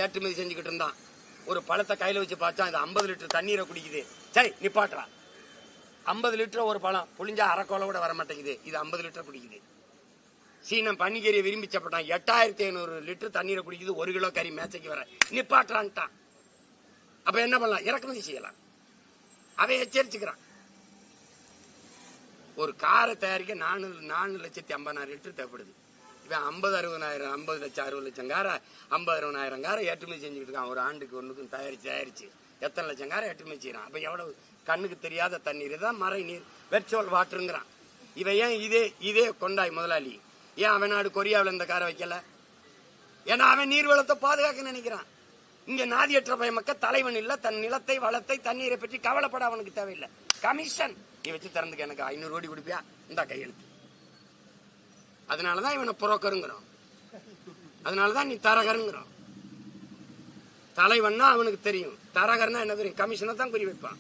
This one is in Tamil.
ஏற்றுமதி செஞ்சுக்கிட்டு இருந்தான். ஒரு பழத்தை கையில வச்சு பார்த்தா இது 50 லிட்டர் தண்ணீரை குடிக்குது. சரி நிப்பாட்டுறா. 50 லிட்டர் ஒரு பழம் புளிஞ்சா அரைக்கோலை கூட வர மாட்டேங்குது. இது 50 லிட்டர் குடிக்குது. சீனம் பன்னிக்கறியை விரும்பி சாப்பிட்டான். 8500 லிட்டர் தண்ணீரை குடிக்குது. 1 கிலோ கறி மேச்சைக்கு வர நிப்பாட்டுறான்ட்டான். அப்ப என்ன பண்ணலாம்? இறக்குமதி செய்யலாம். அவன் எச்சரிச்சுக்கிறான். ஒரு காரை தயாரிக்க 4,50,000 லிட்டர் தேவைப்படுது. இவன் 50 லட்சம் 60 லட்சம் காரை 50,000 காரை ஏற்றுமதி செஞ்சுக்கிட்டு இருக்கான். ஒரு ஆண்டுக்கு ஒண்ணுக்கும் தயாரிச்சு எத்தனை லட்சம் காரை ஏற்றுமதி செய்யறான். அப்ப எவ்வளவு கண்ணுக்கு தெரியாத தண்ணீர் தான் மறை நீர், வெர்ச்சுவல் வாட்டருங்கிறான். இவன் ஏன் இதே கொண்டாய் முதலாளி ஏன் அவன் நாடு கொரியாவில் இந்த காரை வைக்கல? ஏன்னா அவன் நீர்வளத்தை பாதுகாக்க நினைக்கிறான். இங்க நாதியற்ற பயமக்க தலைவன் இல்ல. தன் நிலத்தை வளத்தை தண்ணீரை பற்றி கவலைப்பட அவனுக்கு தேவையில்லை. கமிஷன் நீ வச்சு திறந்துக்க, எனக்கு 500 கோடி கொடுப்பியா, இந்த கையெழுத்து. அதனாலதான் இவனை புரோக்கருங்கிறோம். அதனாலதான் நீ தரகருங்கிறோம். தலைவன்னா அவனுக்கு தெரியும், தரகர்னா என்ன தெரியும், கமிஷனை தான் குறி வைப்பான்.